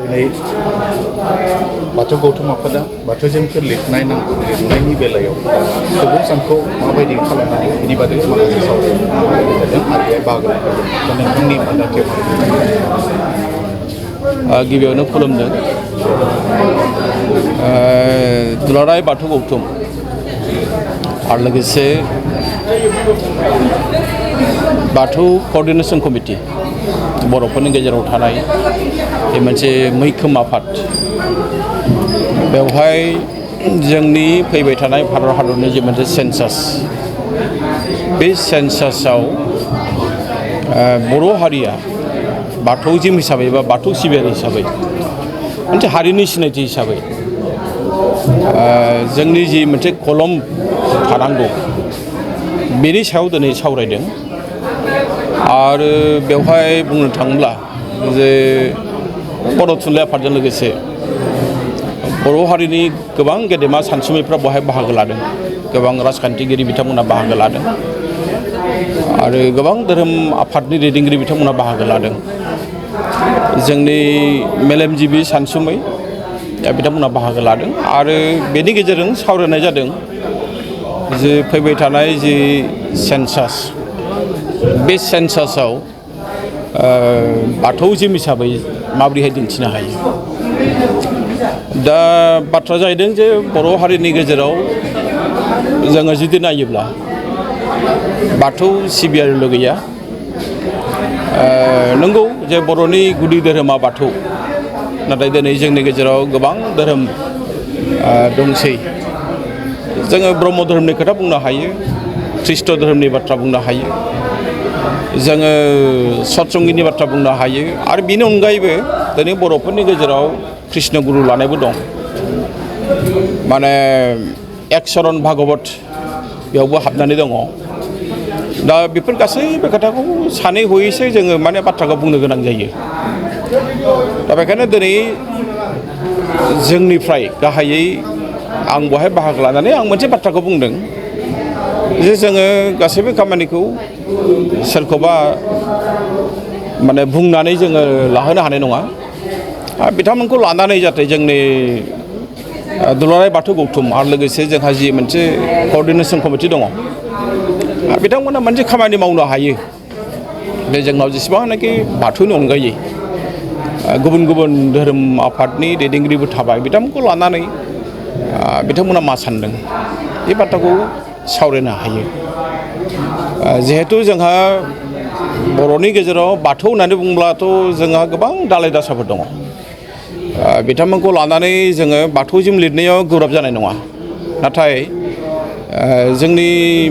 दिनै बाथौ गौथुम आफादा बाथौ जोंखौ लिरनायनि बेलायाव सुबुं सानखौ माबायदि खालामनानै बेनि बादै माखासे सावरायनाय जादों आरो बे बाहागो दा नोंथांनि मोनदांथियाव गिबियावनो खुलुमदों दुलाराय बाथौ गौथुम आरो लोगोसे बाथौ क'र्डिनेशन कमिटि बर'फोरनि गेजेराव थानाय बे मोनसे मैखोम आफाद बेवहाय जोंनि फैबाय थानाय भारत हादरनि जे मोनसे सेन्सास बे सेन्सासाव बर' हारिया बाथौजिम हिसाबै बा बाथौ सिबियारि हिसाबै मोनसे हारिनि सिनायथि हिसाबै जोंनि जि मोनसे कलम थानांगौ बेनि सायाव दिनै सावरायदों आरो बेवहाय बुंनो थाङोब्ला जे बर' थुनलाइ आफादजों लोगोसे बर' हारिनि गोबां गेदेमा सानसुमैफ्रा बेवहाय बाहागो लादों गोबां राजखान्थिगिरि बिथांमोना बाहागो लादों आरो गोबां धोरोम आफादनि दैदेनगिरि बिथांमोना बाहागो लादों जोंनि मेलेमजिबि सानसुमै बिथांमोना बाहागो लादों आरो बेनि गेजेरजों सावरायनाय जादों जे फैबाय थानाय जि सेन्सास बे सेन्सासाव बाथौजिम हिसाबै माबोरैहाय दिन्थिनो हायो दा बाथ्रा जाहैदों जे बर' हारिनि गेजेराव जोङो जुदि नायोब्ला बाथौ सिबियारिल' गैया नंगौ जे बर'नि गुदि धोरोमा बाथौ नाथाय दिनै जोंनि गेजेराव गोबां धोरोम दंसै जोङो ब्रह्म धोरोमनि खोथा बुंनो हायो ख्रीष्ट धोरोमनि बाथ्रा बुंनो हायो जोङो सतसंगिनि बाथ्रा बुंनो हायो आरो बेनि अनगायैबो दिनै बर'फोरनि गेजेराव कृष्ण गुरु लानायबो दं माने एकचरन भागवत बेयावबो हाबनानै दङ दा बेफोर गासैबो खोथाखौ सानै हयैसो जोङो माने बाथ्राखौ बुंनो गोनां जायो दा बेखायनो दिनै जोंनिफ्राय गाहायै आं बहाय बाहागो लानानै आं मोनसे बाथ्राखौ बुंदों जे जोङो गासैबो खामानिखौ सोरखौबा माने बुंनानै जोङो लाहोनो हानाय नङा बिथांमोनखौ लानानै जाहाथे जोंनि दुलाराय बाथौ गौथुम आरो लोगोसे जोंहा जि मोनसे क'र्डिनेशन कमिटि दङ बिथांमोना मोनसे खामानि मावनो हायो बे जोंनाव जेसेबांनाखि बाथौनि अनगायै गुबुन गुबुन धोरोम आफादनि दैदेनगिरिबो थाबाय बिथांमोनखौ लानानै बिथांमोना मा सानदों बे बाथ्राखौ सावरायनो हायो जिहेथु जोंहा बर'नि गेजेराव बाथौ होननानै बुङोब्लाथ' जोंहा गोबां दालाय दासाफोर दङ बिथांमोनखौ लानानै जोङो बाथौजिम लिरनायाव गोब्राब जानाय नङा नाथाय जोंनि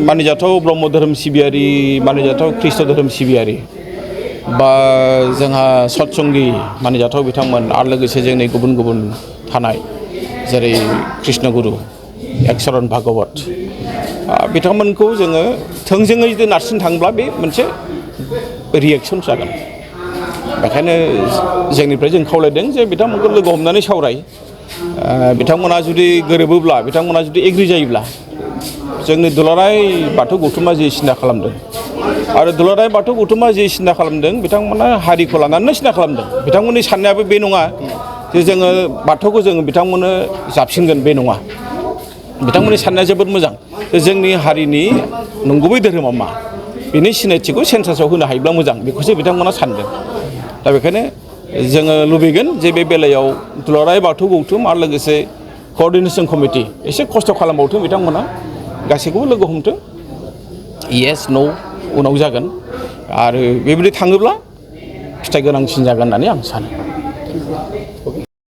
मानिजाथाव ब्रह्म धोरोम सिबियारि मानिजाथाव ख्रीष्ट धोरोम सिबियारि बा जोंहा सतसंगि मानिजाथाव बिथांमोन आरो लोगोसे जोंनि गुबुन गुबुन थानाय जेरै कृष्ण गुरु एकचरन भागवत बिथांमोनखौ जोङो थोंजोङै जुदि नारसिन थाङोब्ला बे मोनसे रियेक्सन जागोन बेखायनो जोंनिफ्राय जों खावलायदों जे बिथांमोनखौ लोगो हमनानै सावराय बिथांमोना जुदि गोरोबोब्ला बिथांमोना जुदि एग्रि जायोब्ला जोंनि दुलाराय बाथौ गौथुमा जि सिन्था खालामदों आरो दुलाराय बाथौ गौथुमा जि सिन्था खालामदों बिथांमोना हारिखौ लानानै सिन्था खालामदों बिथांमोननि साननायाबो बे नङा जे जोङो बाथौखौ जोङो बिथांमोननो जाबसिनगोन बे नङा बिथांमोननि साननाया जोबोद मोजां जोंनि हारिनि नंगुबै धोरोमा मा बेनि सिनायथिखौ सेन्सासाव होनो हायोब्ला मोजां बेखौसो बिथांमोना सानदों दा बेखायनो जोङो लुबैगोन जे बे बेलायाव दुलाराय बाथौ गौथुम आरो लोगोसे क'र्डिनेशन कमिटि एसे खस्थ' खालामबावथों बिथांमोना गासैखौबो लोगो हमथों येस न' उनाव जागोन आरो बेबायदि थाङोब्ला फिथाइ गोनांसिन जागोन होननानै आं सानो